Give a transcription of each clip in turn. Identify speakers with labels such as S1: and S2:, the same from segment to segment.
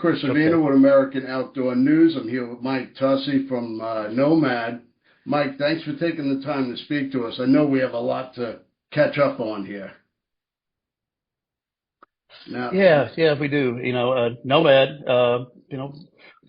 S1: Chris
S2: Okay.
S1: Avina with American Outdoor News. I'm here with Mike Tussey from Nomad. Mike, thanks for taking the time to speak to us. I know we have a lot to catch up on here. Now,
S2: Yeah, we do. Nomad,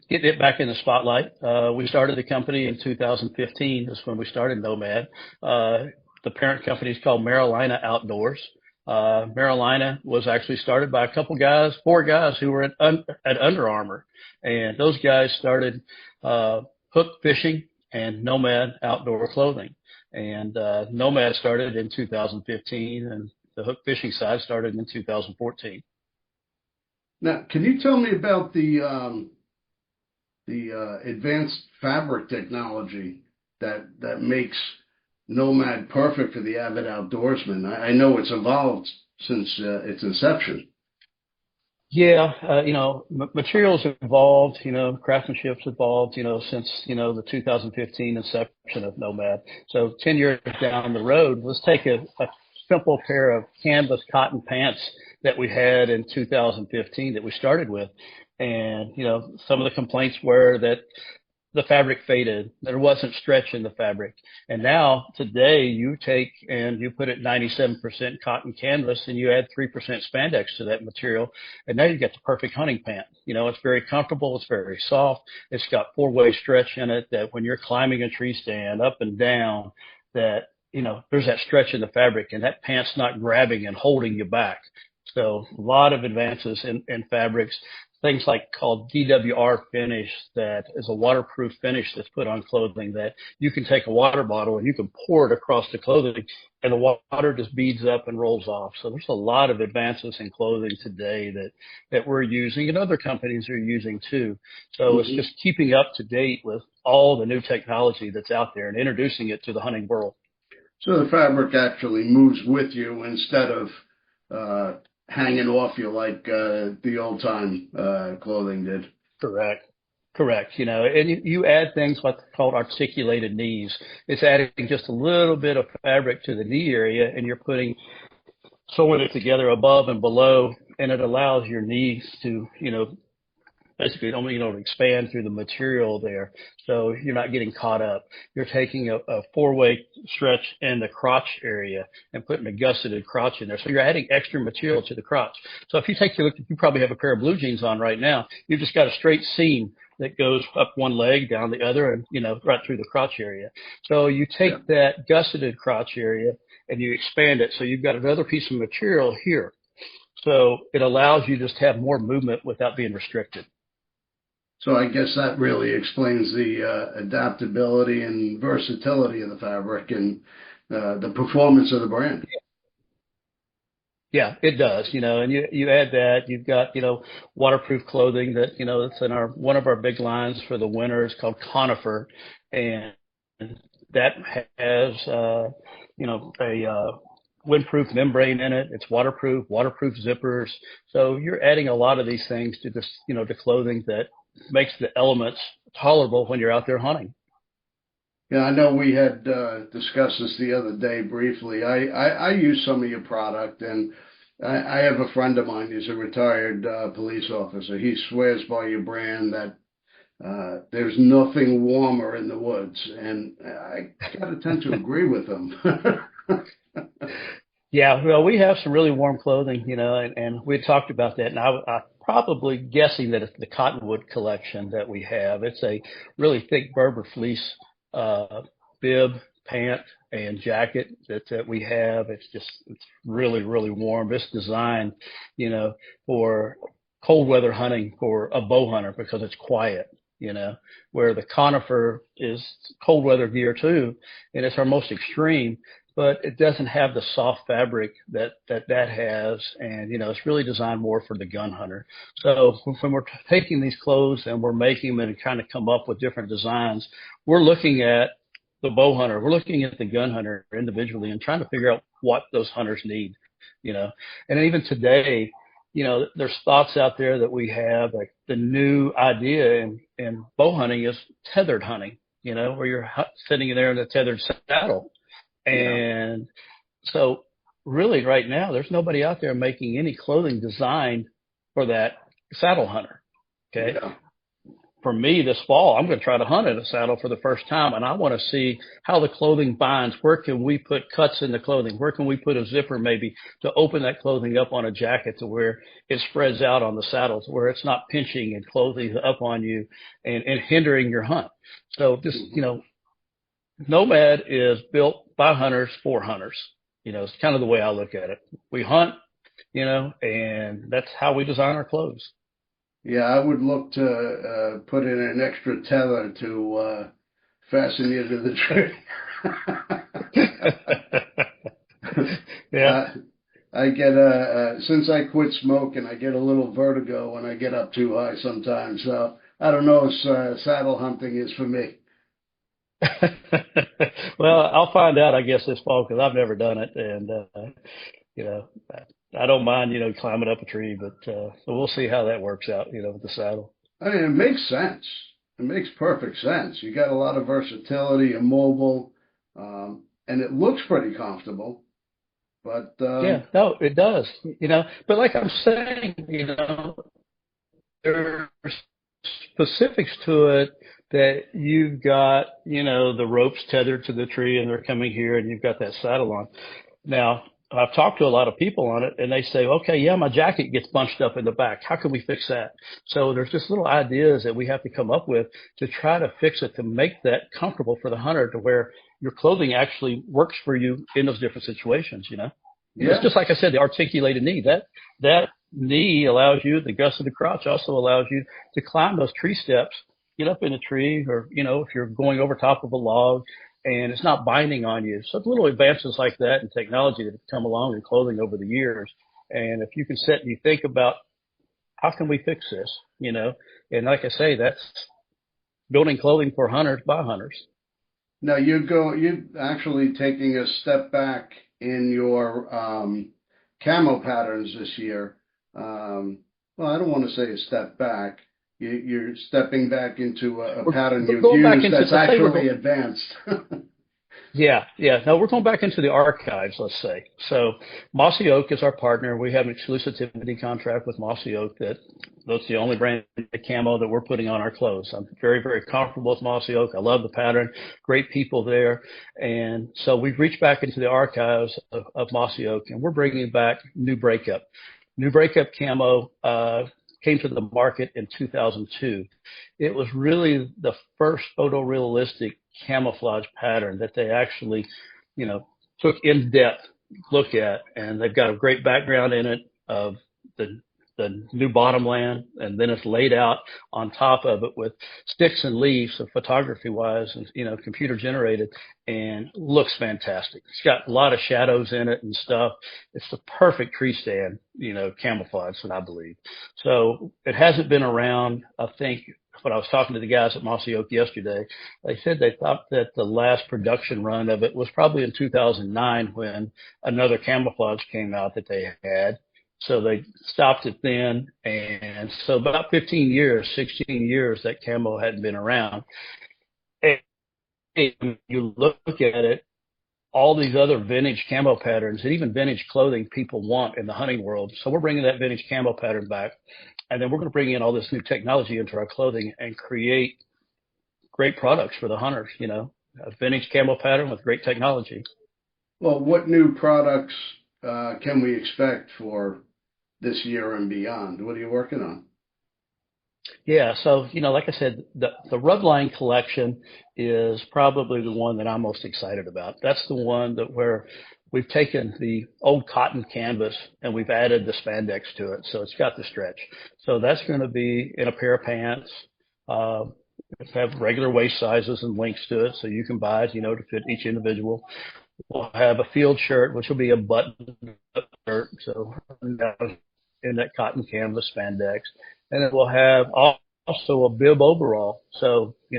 S2: getting it back in the spotlight. We started the company in 2015 is when we started Nomad. The parent company is called Marolina Outdoors. Marolina was actually started by a couple guys, four guys who were at Under Armour. And those guys started, hook fishing and Nomad Outdoor clothing. And, Nomad started in 2015 and the hook fishing side started in 2014.
S1: can you tell me about the advanced fabric technology that makes Nomad perfect for the avid outdoorsman? I know it's evolved since its inception.
S2: Yeah, materials evolved, craftsmanship's evolved, since, the 2015 inception of Nomad. So 10 years down the road, let's take a simple pair of canvas cotton pants that we had in 2015 that we started with. And, some of the complaints were that the fabric faded. There wasn't stretch in the fabric. And now today you take and you put it 97% cotton canvas and you add 3% spandex to that material. And now you get the perfect hunting pant. It's very comfortable. It's very soft. It's got four-way stretch in it that when you're climbing a tree stand up and down that, there's that stretch in the fabric and that pant's not grabbing and holding you back. So a lot of advances in fabrics, things like called DWR finish that is a waterproof finish that's put on clothing that you can take a water bottle and you can pour it across the clothing and the water just beads up and rolls off. So there's a lot of advances in clothing today that we're using and other companies are using too. So it's
S1: Hmm.
S2: just keeping up to date with all the new technology that's out there and introducing it to the hunting world.
S1: So the fabric actually moves with you instead of uh, hanging off you like the old time clothing did.
S2: Correct. Correct. And you add things what's called articulated knees. It's adding just a little bit of fabric to the knee area and you're sewing it together above and below and it allows your knees to, basically only, expand through the material there. So you're not getting caught up. You're taking a four-way stretch in the crotch area and putting a gusseted crotch in there. So you're adding extra material to the crotch. So if you take a look, you probably have a pair of blue jeans on right now. You've just got a straight seam that goes up one leg, down the other, and, right through the crotch area. So you
S1: Yeah.
S2: take that gusseted crotch area and you expand it. So you've got another piece of material here. So it allows you just to have more movement without being restricted.
S1: So I guess that really explains the adaptability and versatility of the fabric and the performance of the brand.
S2: Yeah, it does, and you add that, you've got, waterproof clothing that, that's in one of our big lines for the winter is called Conifer. And that has, a windproof membrane in it. It's waterproof zippers. So you're adding a lot of these things to this, to clothing that makes the elements tolerable when you're out there hunting.
S1: Yeah, I know we had discussed this the other day briefly. I use some of your product, and I have a friend of mine who's a retired police officer. He swears by your brand that there's nothing warmer in the woods, and I gotta tend to agree with him.
S2: Yeah, well, we have some really warm clothing, and we talked about that. And I probably guessing that it's the Cottonwood collection that we have. It's a really thick Berber fleece uh, bib, pant, and jacket that we have. It's really, really warm. It's designed, for cold weather hunting for a bow hunter because it's quiet. Where the conifer is cold weather gear too, and it's our most extreme but it doesn't have the soft fabric that has. And, it's really designed more for the gun hunter. So when we're taking these clothes and we're making them and kind of come up with different designs, we're looking at the bow hunter, we're looking at the gun hunter individually and trying to figure out what those hunters need, and even today, there's thoughts out there that we have, like the new idea in bow hunting is tethered hunting, where you're sitting there in a tethered saddle
S1: Yeah.
S2: and so really right now, there's nobody out there making any clothing designed for that saddle hunter. Okay.
S1: Yeah.
S2: For me this fall, I'm going to try to hunt in a saddle for the first time, and I want to see how the clothing binds. Where can we put cuts in the clothing? Where can we put a zipper maybe to open that clothing up on a jacket to where it spreads out on the saddle, to where it's not pinching and clothing up on you and hindering your hunt. So just, Nomad is built by hunters for hunters. It's kind of the way I look at it. We hunt, and that's how we design our clothes.
S1: Yeah, I would look to put in an extra tether to fasten you to the tree.
S2: Yeah.
S1: I get since I quit smoking, I get a little vertigo when I get up too high sometimes. So I don't know if saddle hunting is for me.
S2: Well, I'll find out, I guess, this fall because I've never done it, and you know, I don't mind, climbing up a tree, but so we'll see how that works out, with the saddle.
S1: I mean, it makes sense. It makes perfect sense. You got a lot of versatility and mobile, and it looks pretty comfortable. But
S2: Yeah, no, it does, But like I'm saying, there's specifics to it that you've got, the ropes tethered to the tree and they're coming here and you've got that saddle on. Now, I've talked to a lot of people on it and they say, okay, yeah, my jacket gets bunched up in the back. How can we fix that? So there's just little ideas that we have to come up with to try to fix it, to make that comfortable for the hunter, to where your clothing actually works for you in those different situations,
S1: Yeah.
S2: It's just like I said, the articulated knee. That knee allows you, the gusseted crotch also allows you to climb those tree steps, get up in a tree, or, if you're going over top of a log and it's not binding on you. So little advances like that in technology that have come along in clothing over the years. And if you can sit and you think about how can we fix this, and like I say, that's building clothing for hunters by hunters.
S1: Now you're actually taking a step back in your camo patterns this year. Well, I don't want to say a step back. You're stepping back into a pattern you've used that's actually advanced.
S2: Yeah. No, we're going back into the archives, let's say. So Mossy Oak is our partner. We have an exclusivity contract with Mossy Oak that's the only brand of camo that we're putting on our clothes. I'm very, very comfortable with Mossy Oak. I love the pattern. Great people there. And so we've reached back into the archives of Mossy Oak, and we're bringing back New Breakup. New Breakup camo came to the market in 2002. It was really the first photorealistic camouflage pattern that they actually, took in-depth look at, and they've got a great background in it of the new bottomland, and then it's laid out on top of it with sticks and leaves, so photography wise, and computer generated, and looks fantastic. It's got a lot of shadows in it and stuff. It's the perfect tree stand, camouflage, I believe. So it hasn't been around. I think when I was talking to the guys at Mossy Oak yesterday, they said they thought that the last production run of it was probably in 2009 when another camouflage came out that they had. So they stopped it then. And so about 15 years, 16 years, that camo hadn't been around. And when you look at it, all these other vintage camo patterns and even vintage clothing people want in the hunting world. So we're bringing that vintage camo pattern back. And then we're going to bring in all this new technology into our clothing and create great products for the hunters, a vintage camo pattern with great technology.
S1: Well, what new products can we expect for this year and beyond? What are you working on?
S2: Yeah, so like I said, the Rubline collection is probably the one that I'm most excited about. That's the one where we've taken the old cotton canvas and we've added the spandex to it, so it's got the stretch. So that's going to be in a pair of pants. Have regular waist sizes and links to it, so you can buy it, to fit each individual. We'll have a field shirt, which will be a button-up shirt, so in that cotton canvas spandex. And then we'll have also a bib overall. So, a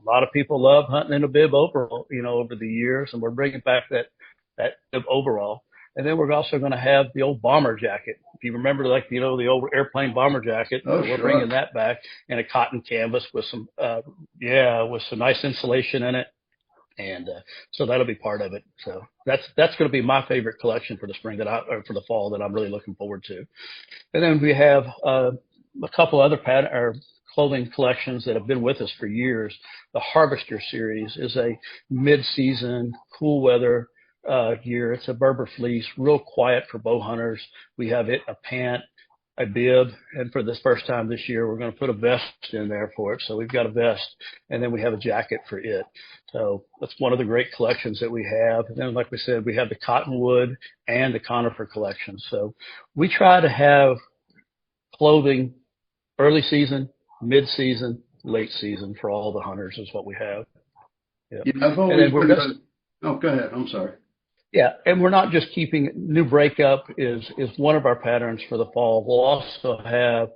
S2: lot of people love hunting in a bib overall, over the years, and we're bringing back that bib overall. And then we're also going to have the old bomber jacket. If you remember, the old airplane bomber jacket, we're bringing that back in a cotton canvas with some nice insulation in it. And so that'll be part of it. So that's going to be my favorite collection for the spring or for the fall that I'm really looking forward to. And then we have a couple other clothing collections that have been with us for years. The Harvester series is a mid-season, cool weather gear. It's a Berber fleece, real quiet for bow hunters. We have it, a pant, a bib, and for this first time this year, we're going to put a vest in there for it. So we've got a vest, and then we have a jacket for it. So that's one of the great collections that we have. And then, like we said, we have the cottonwood and the conifer collection. So we try to have clothing early season, mid season, late season for all the hunters is what we have. Yeah.
S1: Yeah, I've always been oh, go ahead. I'm sorry.
S2: Yeah, and we're not just keeping New Breakup is one of our patterns for the fall. We'll also have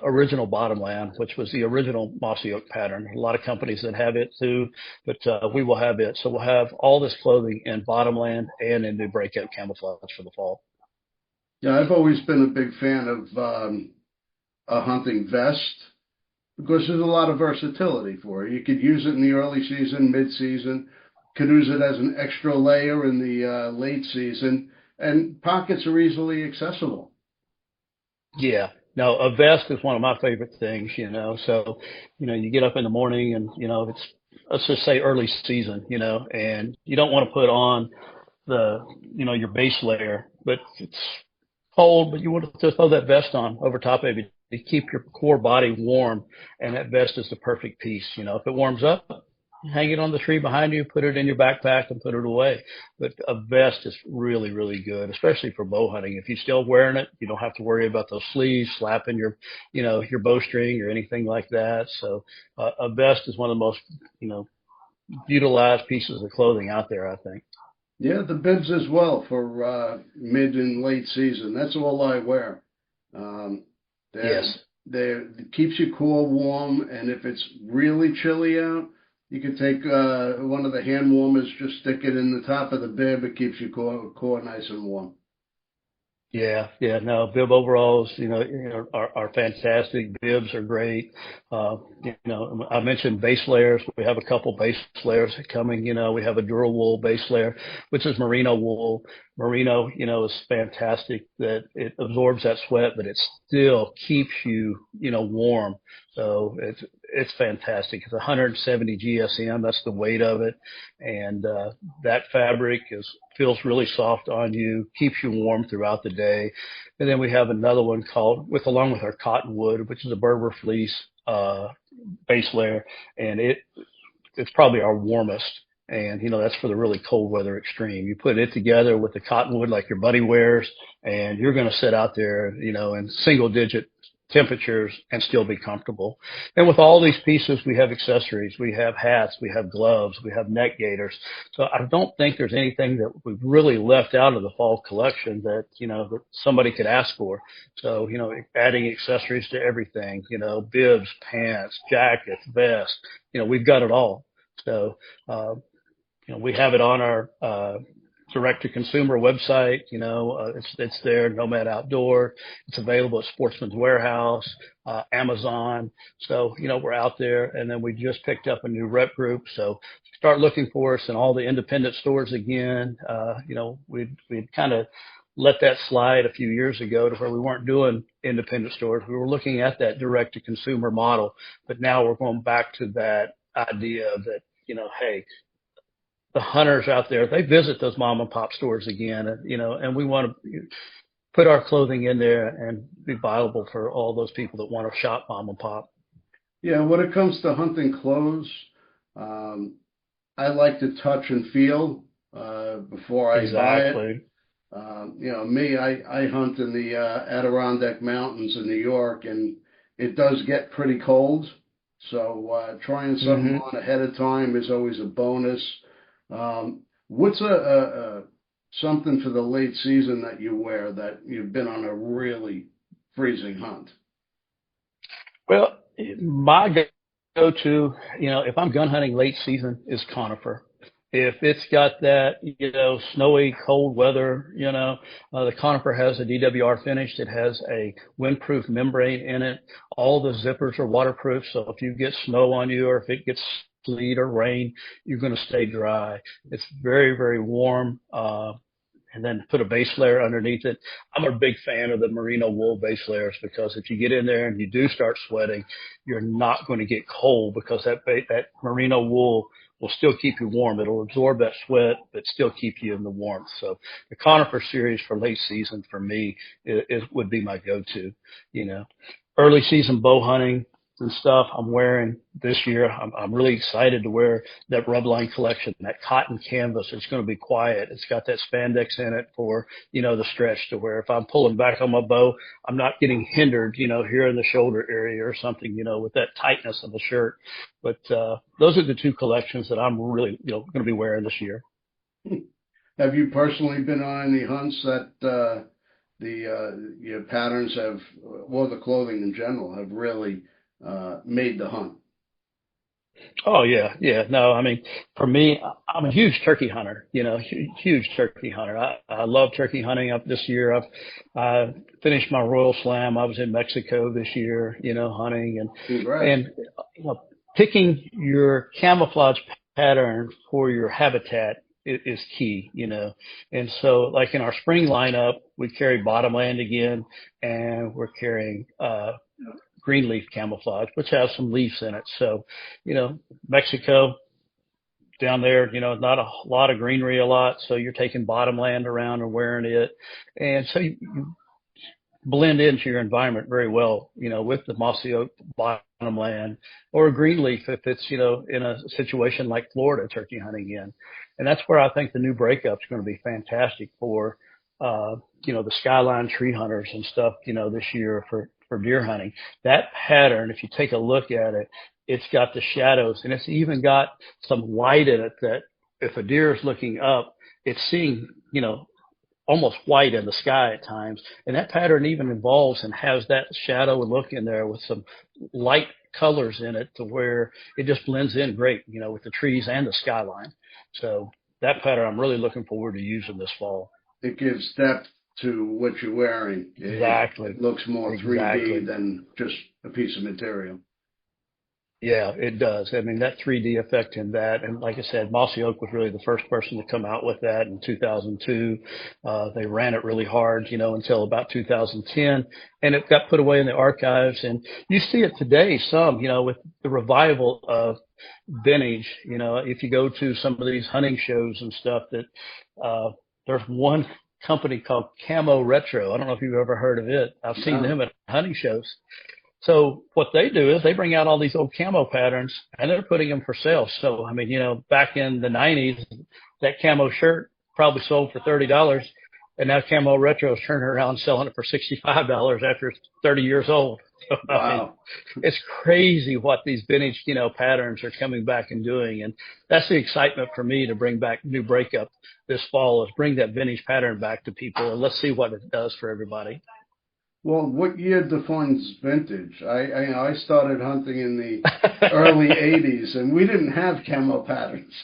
S2: original Bottomland, which was the original Mossy Oak pattern. A lot of companies that have it too, but we will have it. So we'll have all this clothing in Bottomland and in New Breakup camouflage for the fall.
S1: Yeah, I've always been a big fan of a hunting vest because there's a lot of versatility for it. You could use it in the early season, mid-season. Could use it as an extra layer in the late season, and pockets are easily accessible.
S2: Yeah, no, a vest is one of my favorite things, you know. So, you know, you get up in the morning and, you know, it's, let's just say early season, you know, and you don't want to put on the, you know, your base layer, but it's cold, but you want to throw that vest on over top of it to keep your core body warm, and that vest is the perfect piece. You know, if it warms up, hang it on the tree behind you, put it in your backpack and put it away. But a vest is really, really good, especially for bow hunting. If you're still wearing it, you don't have to worry about those sleeves slapping your, you know, your bowstring or anything like that. So a vest is one of the most, you know, utilized pieces of clothing out there, I think.
S1: Yeah, the bibs as well for mid and late season. That's all I wear.
S2: Yes.
S1: It keeps you cool, warm, and if it's really chilly out, you can take one of the hand warmers, just stick it in the top of the bib. It keeps your core nice and warm.
S2: Yeah, yeah, no, bib overalls, you know, are fantastic. Bibs are great. You know, I mentioned base layers. We have a couple base layers coming. You know, we have a dual base layer, which is merino wool. Merino, you know, is fantastic that it absorbs that sweat, but it still keeps you, you know, warm. So it's fantastic. It's 170 GSM. That's the weight of it. And, that fabric feels really soft on you, keeps you warm throughout the day. And then we have another one along with our cottonwood, which is a Berber fleece, base layer. And it's probably our warmest. And, you know, that's for the really cold weather extreme. You put it together with the cottonwood like your buddy wears, and you're going to sit out there, you know, in single digit temperatures and still be comfortable. And with all these pieces, we have accessories, we have hats, we have gloves, we have neck gaiters. So I don't think there's anything that we've really left out of the fall collection that, you know, that somebody could ask for. So, you know, adding accessories to everything, you know, bibs, pants, jackets, vests, you know, we've got it all. So, you know, we have it on our, direct-to-consumer website. You know, it's there, Nomad Outdoor. It's available at Sportsman's Warehouse, Amazon. So, you know, we're out there. And then we just picked up a new rep group. So start looking for us in all the independent stores again. You know, we'd kind of let that slide a few years ago to where we weren't doing independent stores. We were looking at that direct-to-consumer model. But now we're going back to that idea that, you know, hey, the hunters out there, they visit those mom and pop stores again, you know, and we want to put our clothing in there and be viable for all those people that want to shop mom and pop.
S1: Yeah, when it comes to hunting clothes, I like to touch and feel before I buy it. You know, me, I hunt in the Adirondack Mountains in New York, and it does get pretty cold. So trying something on ahead of time is always a bonus. What's something for the late season that you wear that you've been on a really freezing hunt?
S2: Well, my go-to, you know, if I'm gun hunting late season, is Conifer. If it's got that, you know, snowy, cold weather, you know, the Conifer has a DWR finish. It has a windproof membrane in it. All the zippers are waterproof. So if you get snow on you or if it gets sleet or rain, you're going to stay dry. It's very, very warm. and then put a base layer underneath it. I'm a big fan of the merino wool base layers because if you get in there and you do start sweating, you're not going to get cold because that merino wool will still keep you warm. It'll absorb that sweat, but still keep you in the warmth. So the Conifer series for late season for me would be my go-to, you know. Early season bow hunting and stuff I'm wearing this year. I'm really excited to wear that rubline collection, that cotton canvas. It's going to be quiet. It's got that spandex in it for, you know, the stretch to where if I'm pulling back on my bow, I'm not getting hindered, you know, here in the shoulder area or something, you know, with that tightness of the shirt. But, those are the two collections that I'm really, you know, going to be wearing this year.
S1: Have you personally been on any hunts that, your patterns have, well, the clothing in general have really made the hunt?
S2: Oh yeah, yeah. No, I mean, for me, I'm a huge turkey hunter. You know, huge turkey hunter. I love turkey hunting. Up this year, I finished my Royal Slam. I was in Mexico this year. You know, hunting
S1: Congrats.
S2: and you know, picking your camouflage pattern for your habitat is key. You know, and so like in our spring lineup, we carry bottomland again, and we're carrying green leaf camouflage, which has some leaves in it. So, you know, Mexico down there, you know, not a lot of greenery a lot. So you're taking bottomland around and wearing it. And so you blend into your environment very well, you know, with the mossy oak bottomland or a green leaf if it's, you know, in a situation like Florida turkey hunting in. And that's where I think the new breakup is going to be fantastic for, you know, the skyline tree hunters and stuff, you know, this year for deer hunting. That pattern, if you take a look at it, it's got the shadows and it's even got some white in it that if a deer is looking up, it's seeing, you know, almost white in the sky at times. And that pattern even involves and has that shadow look in there with some light colors in it to where it just blends in great, you know, with the trees and the skyline. So that pattern I'm really looking forward to using this fall.
S1: It gives depth to what you're wearing.
S2: Exactly.
S1: It looks more 3D
S2: Exactly.
S1: than just a piece of material.
S2: Yeah, it does. I mean, that 3D effect in that, and like I said, Mossy Oak was really the first person to come out with that in 2002. They ran it really hard, you know, until about 2010, and it got put away in the archives. And you see it today some, you know, with the revival of vintage. You know, if you go to some of these hunting shows and stuff, that there's one company called Camo Retro. I don't know if you've ever heard of it. I've seen them at hunting shows. So what they do is they bring out all these old camo patterns and they're putting them for sale. So, I mean, you know, back in the 90s, that camo shirt probably sold for $30 and now Camo Retro is turning around selling it for $65 after it's 30 years old. So,
S1: Wow.
S2: I mean, it's crazy what these vintage, you know, patterns are coming back and doing. And that's the excitement for me to bring back New Breakup this fall is bring that vintage pattern back to people and let's see what it does for everybody.
S1: Well, what year defines vintage? I started hunting in the early 80s and we didn't have camo patterns.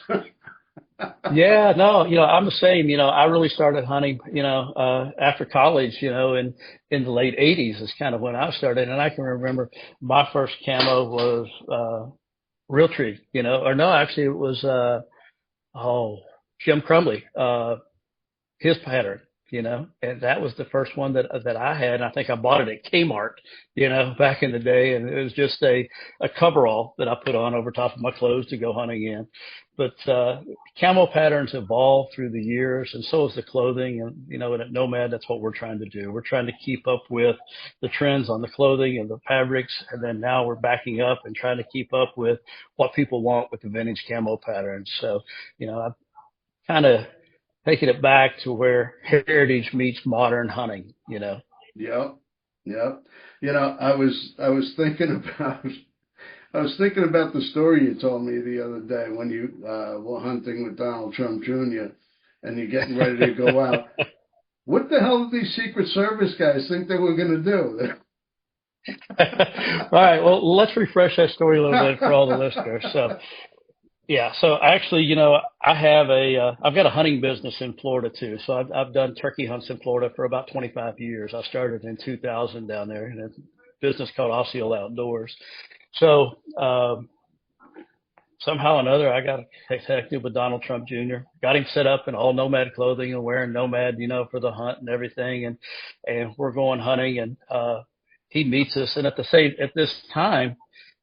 S2: Yeah, no, you know, I'm the same. You know, I really started hunting, you know, after college, you know, in the late 80s is kind of when I started. And I can remember my first camo was Realtree, you know, or no, actually it was Jim Crumley, his pattern, you know, and that was the first one that I had. And I think I bought it at Kmart, you know, back in the day. And it was just a coverall that I put on over top of my clothes to go hunting in. But, camo patterns evolve through the years and so is the clothing. And, you know, and at Nomad, that's what we're trying to do. We're trying to keep up with the trends on the clothing and the fabrics. And then now we're backing up and trying to keep up with what people want with the vintage camo patterns. So, you know, I've kind of taking it back to where heritage meets modern hunting, you know.
S1: Yep. Yep. You know, I was thinking about the story you told me the other day when you were hunting with Donald Trump Jr. and you're getting ready to go out. What the hell did these Secret Service guys think they were going to do?
S2: All right. Well, let's refresh that story a little bit for all the listeners. So, yeah. So actually, you know, I've got a hunting business in Florida too. So I've done turkey hunts in Florida for about 25 years. I started in 2000 down there in a business called Mossy Oak Outdoors. So, somehow or another, I got connected with Donald Trump Jr., got him set up in all Nomad clothing and wearing Nomad, for the hunt and everything. And we're going hunting, and, he meets us. And at this time,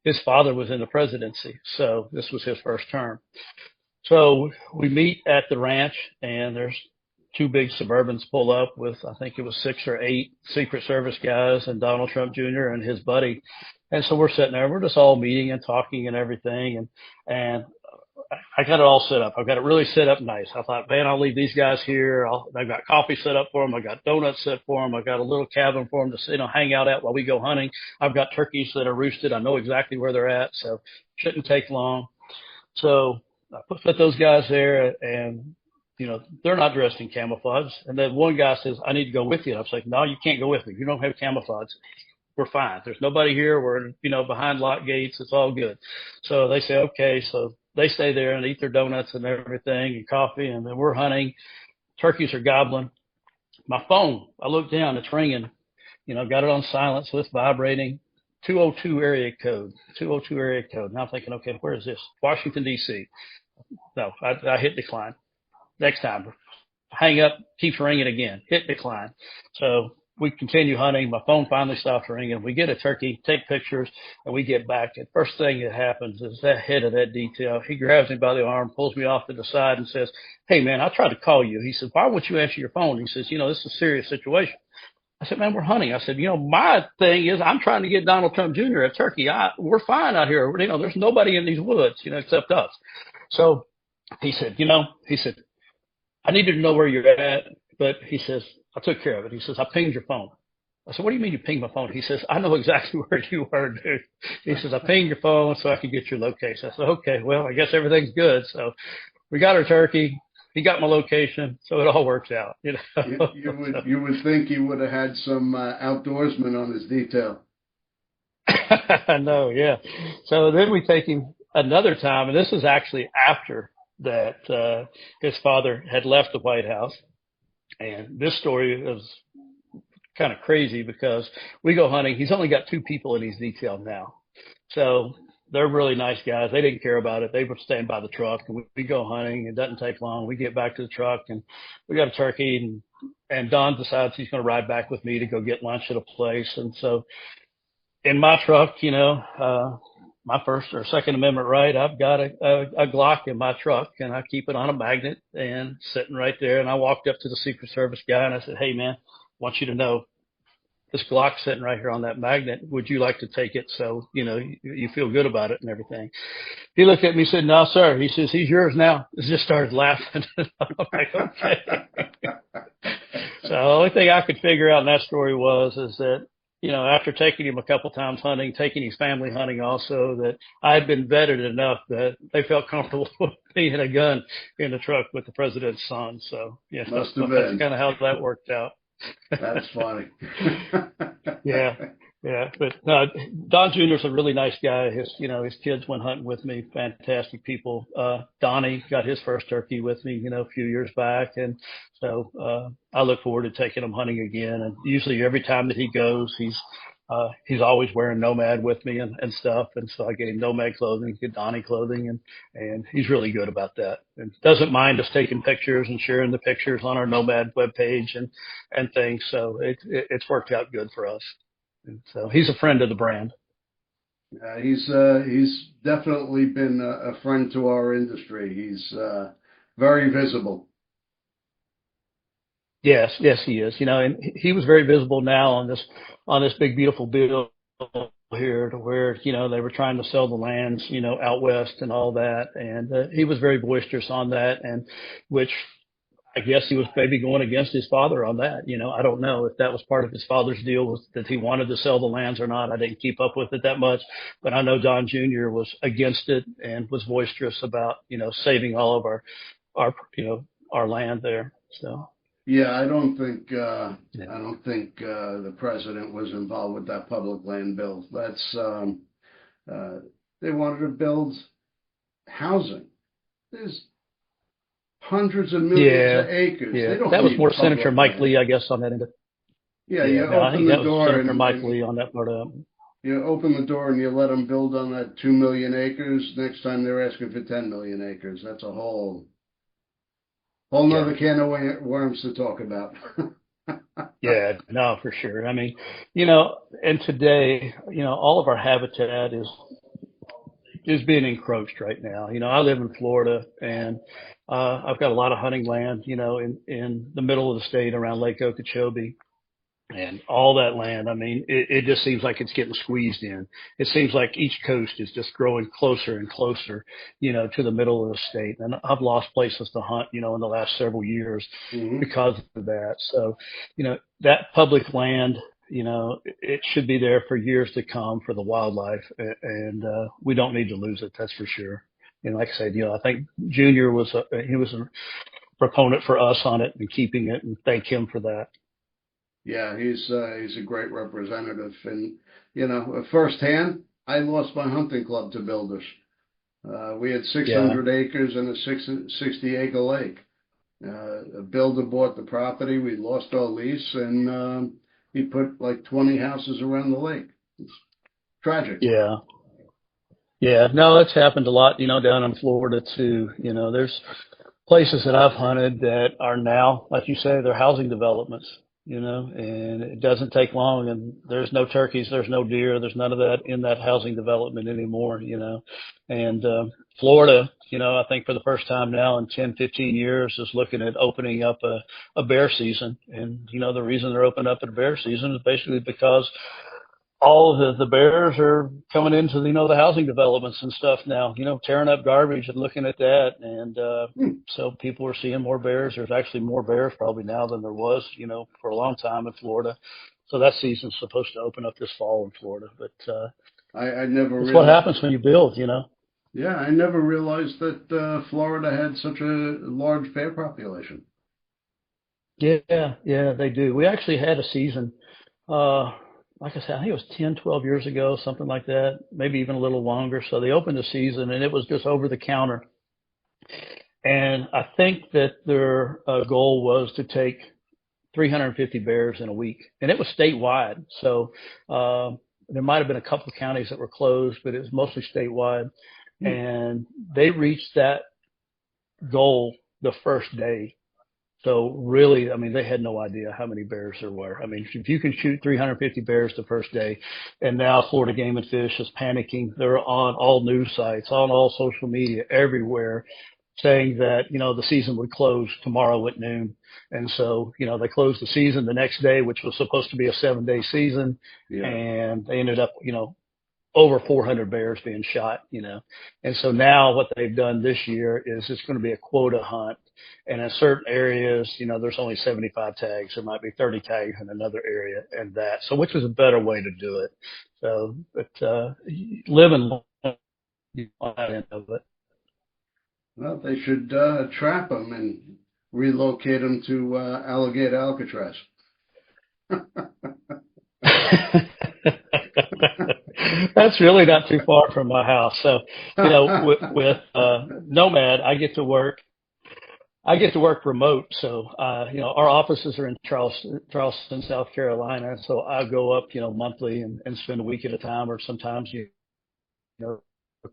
S2: his father was in the presidency. So this was his first term. So we meet at the ranch, and there's two big Suburbans pull up with, I think it was 6 or 8 Secret Service guys and Donald Trump Jr. and his buddy. And so we're sitting there, we're just all meeting and talking and everything. And I got it all set up. I've got it really set up nice. I thought, man, I'll leave these guys here. I've got coffee set up for them. I got donuts set for them. I got a little cabin for them to hang out at while we go hunting. I've got turkeys that are roosted. I know exactly where they're at, so shouldn't take long. So I put those guys there, and they're not dressed in camouflage. And then one guy says, I need to go with you. And I was like, no, you can't go with me. You don't have camouflage. We're fine. There's nobody here. We're, behind locked gates. It's all good. So they say, okay. So they stay there and eat their donuts and everything and coffee. And then we're hunting. Turkeys are gobbling. My phone, I look down, it's ringing, got it on silent. So it's vibrating. 202 area code. Now I'm thinking, okay, where is this? Washington, D.C. No, I hit decline. Next time, hang up, keeps ringing again, hit decline. So we continue hunting. My phone finally stops ringing. We get a turkey, take pictures, and we get back. And first thing that happens is that head of that detail, he grabs me by the arm, pulls me off to the side and says, hey, man, I tried to call you. He said, why won't you answer your phone? He says, this is a serious situation. I said, man, we're hunting. I said, my thing is I'm trying to get Donald Trump Jr. a turkey. We're fine out here. There's nobody in these woods, except us. So he said, I needed to know where you're at, but he says, I took care of it. He says, I pinged your phone. I said, what do you mean you pinged my phone? He says, I know exactly where you were, dude. He says, I pinged your phone so I could get your location. I said, okay, well, I guess everything's good. So we got our turkey. He got my location, so it all works out.
S1: You would think he would have had some outdoorsmen on his detail.
S2: I know, yeah. So then we take him another time, and this is actually after that his father had left the White House. And this story is kind of crazy because we go hunting. He's only got 2 people in his detail now. So they're really nice guys. They didn't care about it. They would stand by the truck, and we go hunting. It doesn't take long. We get back to the truck, and we got a turkey, and Don decides he's going to ride back with me to go get lunch at a place. And so in my truck, my First or Second Amendment right, I've got a Glock in my truck, and I keep it on a magnet and sitting right there. And I walked up to the Secret Service guy, and I said, hey, man, I want you to know this Glock's sitting right here on that magnet. Would you like to take it so, you feel good about it and everything? He looked at me and said, no, sir. He says, he's yours now. He just started laughing. I'm like, okay. So the only thing I could figure out in that story is that, after taking him a couple times hunting, taking his family hunting also, that I had been vetted enough that they felt comfortable with me and a gun in the truck with the president's son. So, that's kind of how that worked out.
S1: That's funny.
S2: Yeah. But Don Jr. is a really nice guy. His kids went hunting with me. Fantastic people. Donnie got his first turkey with me, a few years back. And so, I look forward to taking him hunting again. And usually every time that he goes, he's always wearing Nomad with me and stuff. And so I get him Nomad clothing, get Donnie clothing, and he's really good about that. And doesn't mind us taking pictures and sharing the pictures on our Nomad webpage and things. So it's worked out good for us. And so he's a friend of the brand.
S1: He's definitely been a friend to our industry. He's very visible.
S2: Yes, he is. And he was very visible now on this big beautiful bill here, to where they were trying to sell the lands out west and all that, and he was very boisterous on that, and which I guess he was maybe going against his father on that. I don't know if that was part of his father's deal, was that he wanted to sell the lands or not. I didn't keep up with it that much, but I know Don Jr. was against it and was boisterous about saving all of our land there. So.
S1: Yeah, I don't think the president was involved with that public land bill. That's they wanted to build housing. There's hundreds of millions of acres.
S2: Yeah,
S1: They don't
S2: that was
S1: need
S2: more
S1: public
S2: Senator Mike
S1: land.
S2: Lee, I guess, on that end.
S1: Yeah, you
S2: I
S1: open
S2: think
S1: the
S2: that was
S1: door
S2: Senator
S1: and
S2: Mike Lee on that part of it.
S1: You open the door and you let them build on that 2 million acres. Next time they're asking for 10 million acres. That's a whole
S2: Yeah.
S1: nother can of worms to talk about.
S2: Yeah, no, for sure. I mean, and today, all of our habitat is being encroached right now. I live in Florida and I've got a lot of hunting land, in the middle of the state around Lake Okeechobee. And all that land, I mean, it just seems like it's getting squeezed in. It seems like each coast is just growing closer and closer, to the middle of the state. And I've lost places to hunt, in the last several years
S1: Hmm.
S2: because of that. So, that public land, it should be there for years to come for the wildlife, and we don't need to lose it. That's for sure. Like I said, I think Junior he was a proponent for us on it and keeping it, and thank him for that.
S1: Yeah, he's a great representative, and firsthand, I lost my hunting club to builders. We had
S2: Yeah.
S1: 600 acres and a 60-acre lake. A builder bought the property. We lost our lease, and he put like 20 houses around the lake. It's tragic.
S2: Yeah. Yeah. No, it's happened a lot, down in Florida too. There's places that I've hunted that are now, like you say, they're housing developments, and it doesn't take long and there's no turkeys, there's no deer, there's none of that in that housing development anymore, and, Florida, I think for the first time now in 10, 15 years is looking at opening up a bear season. And, the reason they're opening up a bear season is basically because all of the bears are coming into the housing developments and stuff now, tearing up garbage and looking at that. And
S1: Hmm.
S2: so people are seeing more bears. There's actually more bears probably now than there was, for a long time in Florida. So that season's supposed to open up this fall in Florida. But
S1: I never
S2: it's what
S1: realized.
S2: happens when you build.
S1: Yeah, I never realized that Florida had such a large bear population.
S2: Yeah, yeah, they do. We actually had a season, uh, like I said, I think it was 10, 12 years ago, something like that, maybe even a little longer. So they opened the season and it was just over the counter. And I think that their goal was to take 350 bears in a week, and it was statewide. So there might have been a couple of counties that were closed, but it was mostly statewide.
S1: Hmm.
S2: And they reached that goal the first day. So really, I mean, they had no idea how many bears there were. I mean, if you can shoot 350 bears the first day, and now Florida Game and Fish is panicking. They're on all news sites, on all social media, everywhere, saying that, the season would close tomorrow at noon. And so, they closed the season the next day, which was supposed to be a 7-day season.
S1: Yeah.
S2: And they ended up, over 400 bears being shot, And so now what they've done this year is it's going to be a quota hunt. And in certain areas, there's only 75 tags. There might be 30 tags in another area and that. So which is a better way to do it. So, but, live and learn on that end of
S1: Well, they should trap them and relocate them to Alligator Alcatraz.
S2: it. That's really not too far from my house. So, with Nomad, I get to work remote. So, our offices are in Charleston, South Carolina. So I go up, monthly and spend a week at a time, or sometimes, a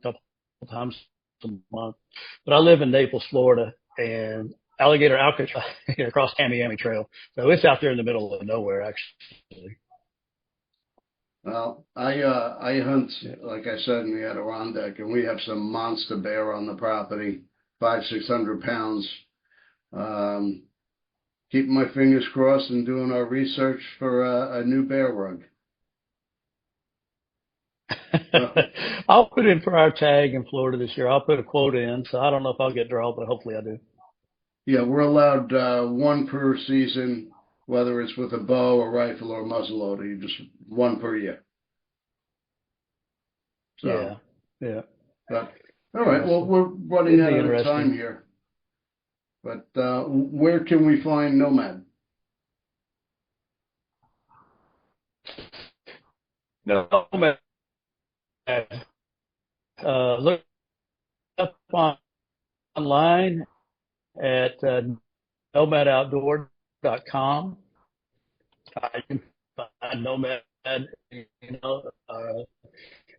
S2: couple of times a month. But I live in Naples, Florida, and Alligator Alcatraz across Tamiami Trail. So it's out there in the middle of nowhere, actually.
S1: Well, I hunt, like I said, in the Adirondack, and we have some monster bear on the property, 500, 600 pounds. Um, Keeping my fingers crossed and doing our research for a new bear rug. So,
S2: I'll put in for our tag in Florida this year. I'll put a quote in, so I don't know if I'll get drawn, but hopefully I do.
S1: yeah, we're allowed one per season, whether it's with a bow, a rifle, or a muzzleloader. You just one per year. So,
S2: Yeah, yeah,
S1: but all right.
S2: yeah.
S1: Well,
S2: So
S1: we're running
S2: it'd
S1: out
S2: be
S1: of time
S2: interesting.
S1: here. But where can we find Nomad?
S2: No, man. Look up online at nomad outdoor.com. You can find Nomad you know,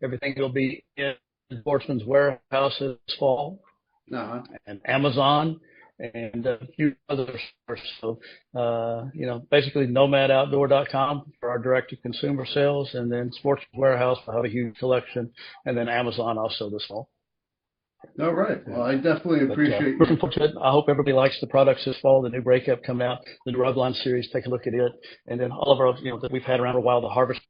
S2: everything will be in Sportsman's Warehouse this fall
S1: Uh-huh.
S2: and Amazon and a few other stores. So, basically nomadoutdoor.com for our direct-to-consumer sales, and then Sportsman's Warehouse will have a huge collection, and then Amazon also this fall.
S1: All right. Well, I definitely
S2: But
S1: appreciate
S2: looking
S1: you.
S2: forward to it. I hope everybody likes the products this fall. The new Breakup coming out, the new Rubline series. Take a look at it, and then all of our, that we've had around for a while. The Harvest.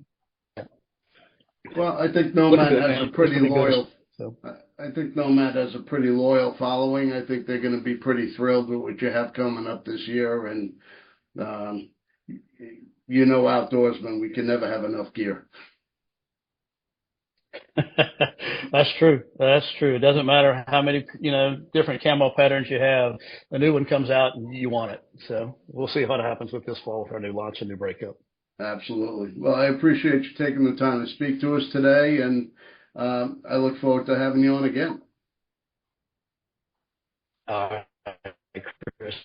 S1: Well, I think
S2: Looking
S1: Nomad
S2: good,
S1: has
S2: man.
S1: a
S2: It's
S1: pretty
S2: gonna be good.
S1: loyal.
S2: So.
S1: I think Nomad has a pretty loyal following. I think they're going to be pretty thrilled with what you have coming up this year. And um, outdoorsmen, we can never have enough gear.
S2: That's true. That's true. It doesn't matter how many, different camo patterns you have. A new one comes out and you want it. So we'll see what happens with this fall with our new launch and new Breakup.
S1: Absolutely. Well, I appreciate you taking the time to speak to us today, and I look forward to having you on again.
S2: Chris.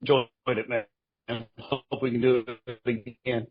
S2: Enjoyed it, man. Hope we can do it again.